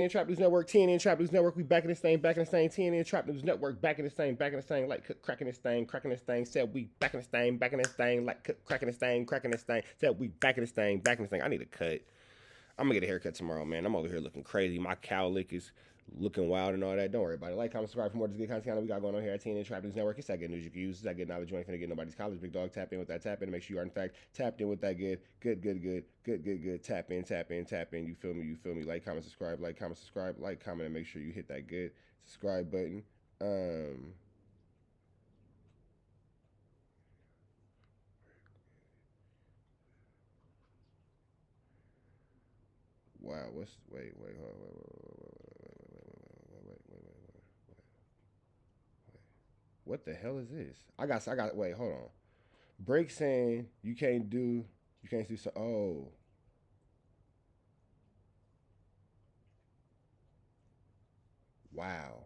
Trap News Network, TNN Trap News Network, we back in this thing, TNN Trap News Network, back in this thing, like cracking this thing, said we back in this thing, like cracking this thing, said we back in this thing, I need a cut. I'm gonna get a haircut tomorrow, man. I'm over here looking crazy. My cow lick is looking wild and all that. Don't worry about it. Like, comment, subscribe for more of this good content we got going on here at TNN Trap News Network. It's that good news you can use. It's that good knowledge you ain't finna get nobody's college. Big dog, tap in with that tap in. Make sure you are in fact tapped in with that good. Tap in. You feel me? Like, comment, subscribe, and make sure you hit that good subscribe button. Wow, wait, hold on, what the hell is this? I got, wait, hold on. Break saying you can't do so. Oh, wow,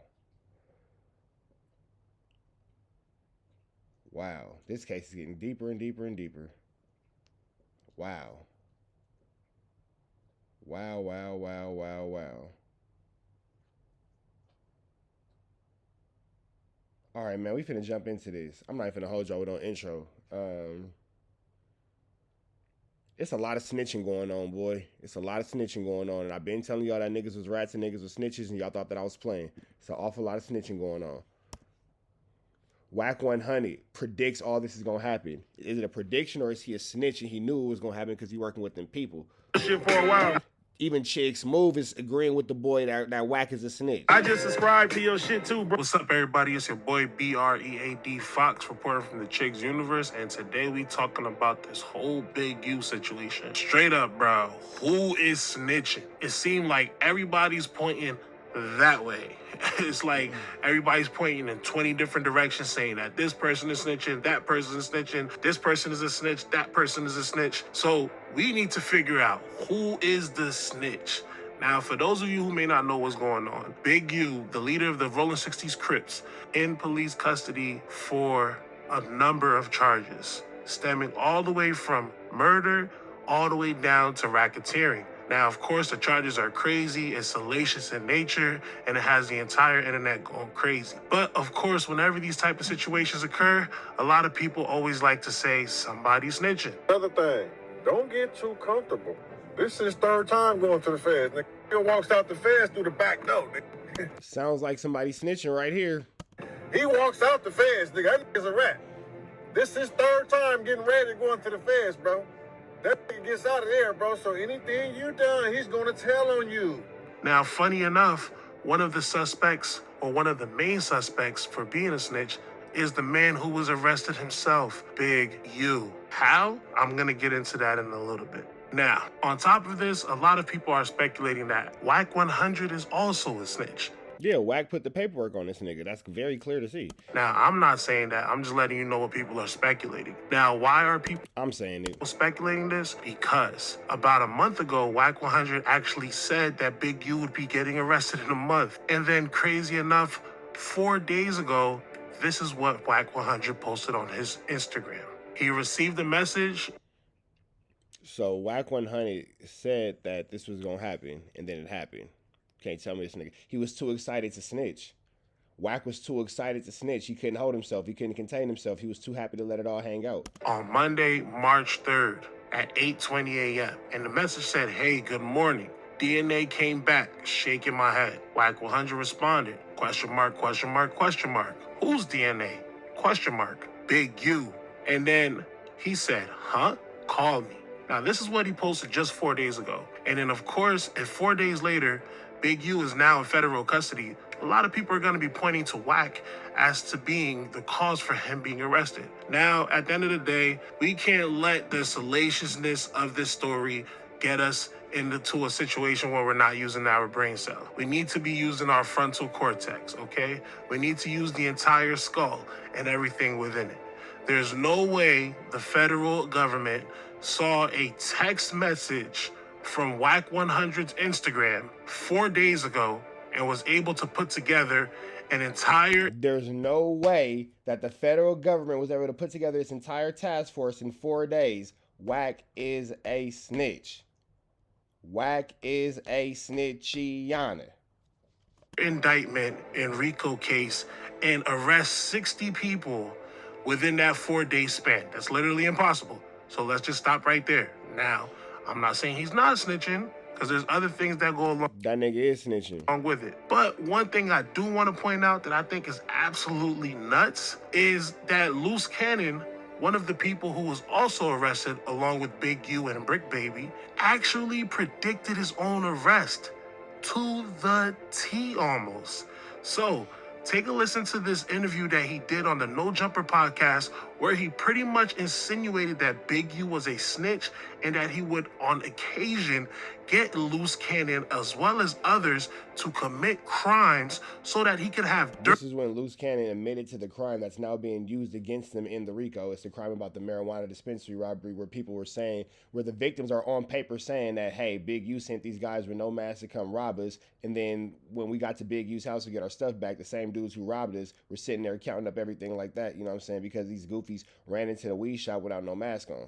wow. This case is getting deeper and deeper and deeper. Wow, wow. All right, man, we finna jump into this. I'm not even finna hold y'all with no intro. It's a lot of snitching going on, boy. It's a lot of snitching going on, and I've been telling y'all that niggas was rats and niggas was snitches, and y'all thought that I was playing. It's an awful lot of snitching going on. Wack 100 predicts all this is gonna happen. Is it a prediction or is he a snitch and he knew it was gonna happen because he working with them people? Shit for a while. Even Chicks Move is agreeing with the boy that Wack is a snitch. I just subscribed to your shit too, bro. What's up, everybody? It's your boy BREAD Fox reporting from the Chicks Universe, and today we talking about this whole Big U situation. Straight up, bro. Who is snitching? It seemed like everybody's pointing that way. It's like everybody's pointing in 20 different directions saying that this person is snitching, that person is snitching, this person is a snitch, that person is a snitch. So we need to figure out who is the snitch. Now, for those of you who may not know what's going on, Big U, the leader of the Rolling 60s Crips, in police custody for a number of charges, stemming all the way from murder all the way down to racketeering. Now, of course, the charges are crazy, it's salacious in nature, and it has the entire internet going crazy. But, of course, whenever these type of situations occur, a lot of people always like to say, somebody's snitching. Another thing, don't get too comfortable. This is his third time going to the feds. Nigga, he walks out the feds through the back door. Nigga. Sounds like somebody snitching right here. He walks out the feds, nigga. That nigga's a rat. This is his third time getting ready going to the feds, bro. That nigga gets out of there, bro. So anything you done, he's gonna tell on you. Now, funny enough, one of the suspects, or one of the main suspects for being a snitch, is the man who was arrested himself, Big U. How? I'm gonna get into that in a little bit. Now, on top of this, a lot of people are speculating that Wack 100 is also a snitch. Yeah, Wack put the paperwork on this nigga. That's very clear to see. Now, I'm not saying that. I'm just letting you know what people are speculating. Now, why are people I'm saying it. speculating this? Because about a month ago, Wack 100 actually said that Big U would be getting arrested in a month. And then, crazy enough, 4 days ago, this is what Wack 100 posted on his Instagram. He received a message. So Wack 100 said that this was gonna happen, and then it happened. Can't tell me this nigga. He was too excited to snitch. Wack was too excited to snitch. He couldn't hold himself. He couldn't contain himself. He was too happy to let it all hang out. On Monday, March 3rd at 8:20 a.m. And the message said, hey, good morning. DNA came back, shaking my head. Wack 100 responded, question mark. Whose DNA? Question mark. Big U. And then he said, huh? Call me. Now, this is what he posted just 4 days ago. And then, of course, and 4 days later, Big U is now in federal custody. A lot of people are going to be pointing to Wack as to being the cause for him being arrested. Now, at the end of the day, we can't let the salaciousness of this story get us into a situation where we're not using our brain cell. We need to be using our frontal cortex, okay? We need to use the entire skull and everything within it. There's no way the federal government saw a text message from Wack 100's Instagram 4 days ago and was able to put together an entire... There's no way that the federal government was able to put together its entire task force in 4 days. Wack is a snitch. Wack is a snitchiana. Indictment in RICO case and arrest 60 people within that 4-day span. That's literally impossible. So let's just stop right there. Now, I'm not saying he's not snitching, because there's other things that go along That nigga is snitching. with it. But one thing I do want to point out that I think is absolutely nuts is that Luce Cannon, one of the people who was also arrested along with Big U and Brick Baby, actually predicted his own arrest to the T almost. So take a listen to this interview that he did on the No Jumper podcast, where he pretty much insinuated that Big U was a snitch and that he would on occasion get Luce Cannon as well as others to commit crimes so that he could have dirt. This is when Luce Cannon admitted to the crime that's now being used against them in the RICO. It's the crime about the marijuana dispensary robbery, where people were saying, where the victims are on paper saying that, hey, Big U sent these guys with no mask to come rob us. And then when we got to Big U's house to get our stuff back, the same dudes who robbed us were sitting there counting up everything like that. You know what I'm saying? Because these goofies ran into the weed shop without no mask on.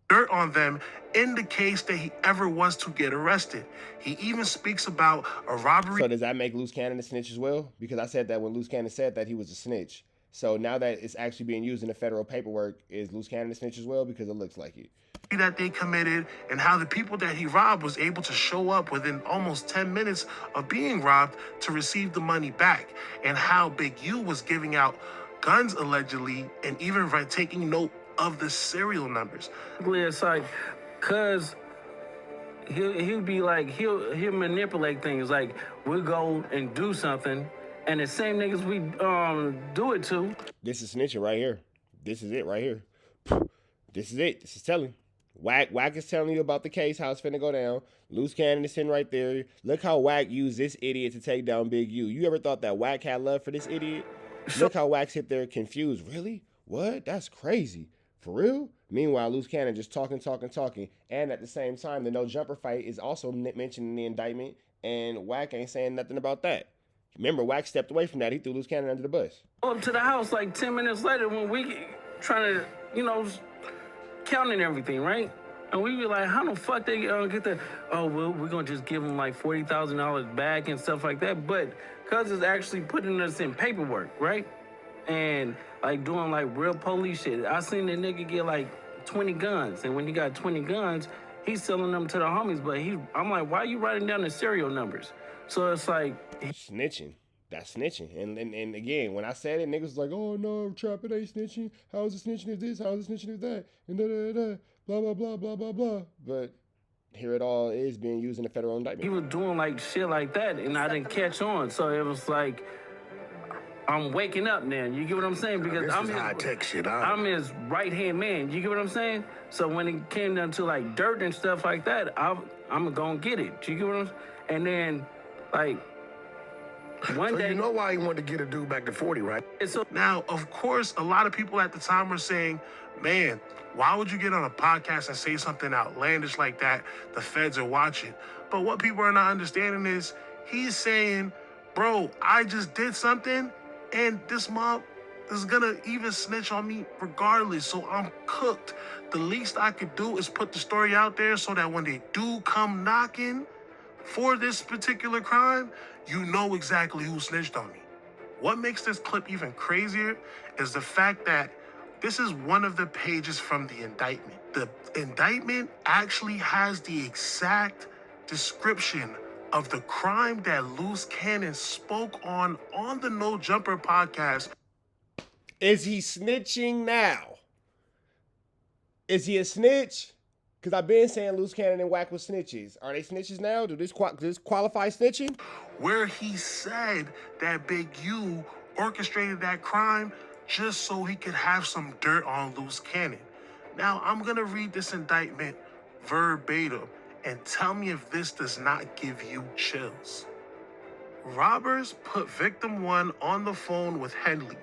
Dirt on them in the case that he ever was to get arrested. He even speaks about a robbery. So does that make Luce Cannon a snitch as well? Because I said that when Luce Cannon said that he was a snitch. So now that it's actually being used in the federal paperwork, is Luce Cannon a snitch as well? Because it looks like it. That they committed, and how the people that he robbed was able to show up within almost 10 minutes of being robbed to receive the money back, and how Big U was giving out guns allegedly and even taking note of the serial numbers. It's like, cause he'll be like, he'll manipulate things. Like, we'll go and do something, and the same niggas we do it to. This is snitching right here. This is it right here. This is it. This is telling. Wack is telling you about the case, how it's finna go down. Luce Cannon is sitting right there. Look how Wack used this idiot to take down Big U. You ever thought that Wack had love for this idiot? Look how Wack sit there confused. Really? What? That's crazy. For real? Meanwhile, Luce Cannon just talking. And at the same time, the No Jumper fight is also mentioned in the indictment, and Wack ain't saying nothing about that. Remember, Wack stepped away from that. He threw Luce Cannon under the bus. Up to the house like 10 minutes later when we trying to, counting everything, right? And we be like, how the fuck they get that? Oh, well, we're going to just give them like $40,000 back and stuff like that. But cuz it's actually putting us in paperwork, right? And like doing like real police shit. I seen the nigga get like 20 guns. And when he got 20 guns, he's selling them to the homies. But I'm like, why are you writing down the serial numbers? So it's like... Snitching. That's snitching. And again, when I said it, niggas was like, oh no, Trap, it ain't snitching. How is it snitching if this? How is it snitching if that? And da-da-da-da. Blah, blah, blah, blah, blah, blah. But here it all is being used in a federal indictment. He was doing like shit like that, and I didn't catch on. So it was like, I'm waking up now. You get what I'm saying? Because I'm high-tech shit. I'm his right-hand man. You get what I'm saying? So when it came down to like dirt and stuff like that, I'm gonna get it. You get what I'm saying? And then, like, one day... You know why he wanted to get a dude back to 40, right? Now, of course, a lot of people at the time were saying, man, why would you get on a podcast and say something outlandish like that? The feds are watching. But what people are not understanding is he's saying, bro, I just did something, and this mob is gonna even snitch on me regardless, so I'm cooked. The least I could do is put the story out there so that when they do come knocking for this particular crime, you know exactly who snitched on me. What makes this clip even crazier is the fact that this is one of the pages from the indictment. The indictment actually has the exact description of the crime that Luce Cannon spoke on the No Jumper podcast. Is he snitching now? Is he a snitch? Because I've been saying Luce Cannon and Wack was snitches. Are they snitches now? Does this qualify snitching? Where he said that Big U orchestrated that crime just so he could have some dirt on Luce Cannon. Now, I'm going to read this indictment verbatim and tell me if this does not give you chills. Robbers put victim 1 on the phone with Henley,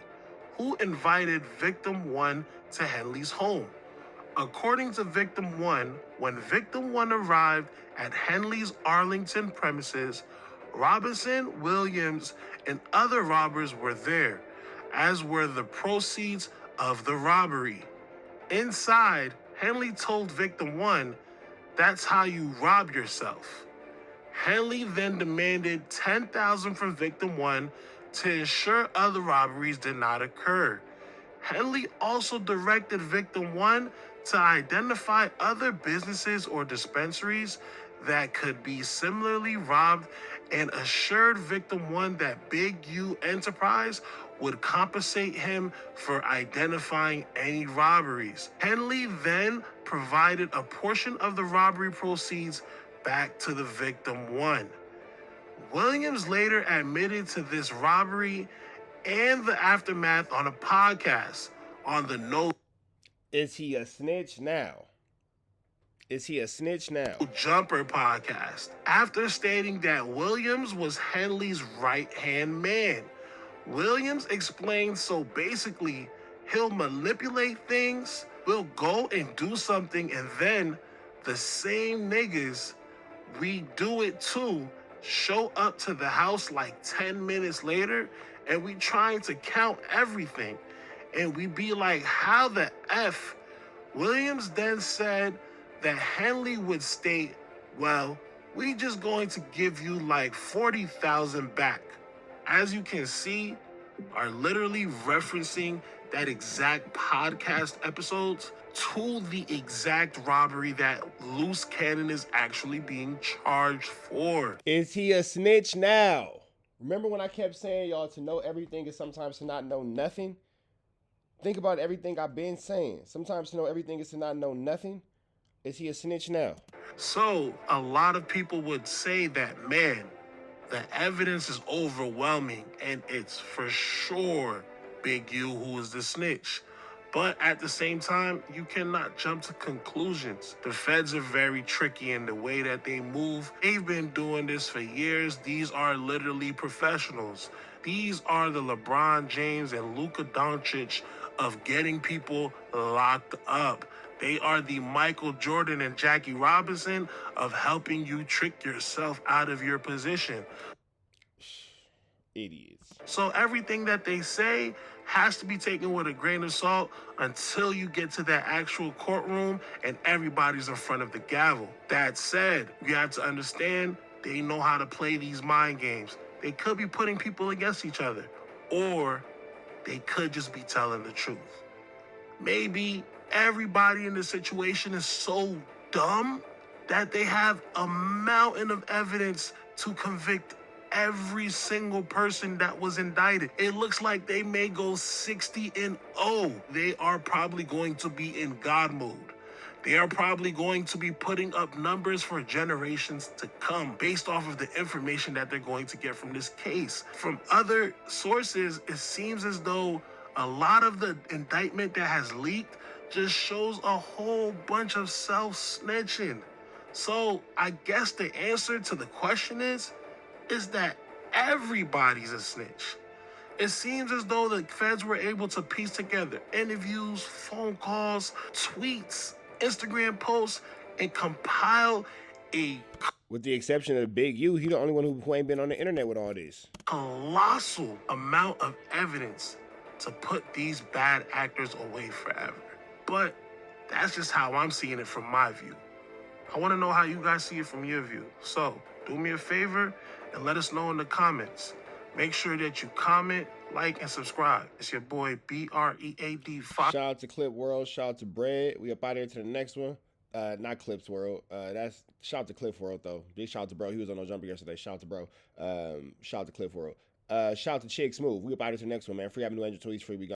who invited victim 1 to Henley's home. According to victim 1, when victim 1 arrived at Henley's Arlington premises, Robinson, Williams, and other robbers were there, as were the proceeds of the robbery. Inside, Henley told victim 1 That's how you rob yourself. Henley then demanded $10,000 from victim 1 to ensure other robberies did not occur. Henley also directed victim 1 to identify other businesses or dispensaries that could be similarly robbed and assured victim 1 that Big U Enterprise would compensate him for identifying any robberies. Henley then provided a portion of the robbery proceeds back to the victim 1. Williams later admitted to this robbery and the aftermath on a podcast on the No Is he a snitch now? Is he a snitch now? Jumper podcast, after stating that Williams was Henley's right-hand man. Williams explained, so basically, he'll manipulate things, we'll go and do something, and then the same niggas we do it too show up to the house like 10 minutes later, and we trying to count everything, and we be like, how the F? Williams then said that Henley would state, well, we just going to give you like 40,000 back. As you can see, are literally referencing that exact podcast episodes to the exact robbery that Luce Cannon is actually being charged for. Is he a snitch now? Remember when I kept saying, y'all, to know everything is sometimes to not know nothing? Think about everything I've been saying. Sometimes to know everything is to not know nothing. Is he a snitch now? So a lot of people would say that, man, the evidence is overwhelming and it's for sure Big U who is the snitch. But at the same time, you cannot jump to conclusions. The feds are very tricky in the way that they move. They've been doing this for years. These are literally professionals. These are the LeBron James and Luka Doncic of getting people locked up. They are the Michael Jordan and Jackie Robinson of helping you trick yourself out of your position. Idiots. So everything that they say has to be taken with a grain of salt until you get to that actual courtroom and everybody's in front of the gavel. That said, you have to understand they know how to play these mind games. They could be putting people against each other, or they could just be telling the truth. Maybe everybody in the situation is so dumb that they have a mountain of evidence to convict every single person that was indicted. It looks like they may go 60-0. They are probably going to be in God mode. They are probably going to be putting up numbers for generations to come based off of the information that they're going to get from this case. From other sources, it seems as though a lot of the indictment that has leaked just shows a whole bunch of self-snitching. So I guess the answer to the question is that everybody's a snitch. It seems as though the feds were able to piece together interviews, phone calls, tweets, Instagram posts, and compile a With the exception of Big U, he the only one who ain't been on the internet with all this. colossal amount of evidence to put these bad actors away forever. But that's just how I'm seeing it from my view. I want to know how you guys see it from your view. So do me a favor and let us know in the comments. Make sure that you comment, like, and subscribe. It's your boy BREAD. Shout out to Clip World. Shout out to Bread. We up out here to the next one. Not Clips World. That's shout out to Clip World though. Big shout out to bro. He was on No Jumper yesterday. Shout out to bro. Shout out to Clip World. Shout out to Chick Smooth. We up out here to the next one, man. Free having new angel tweets. Free we go.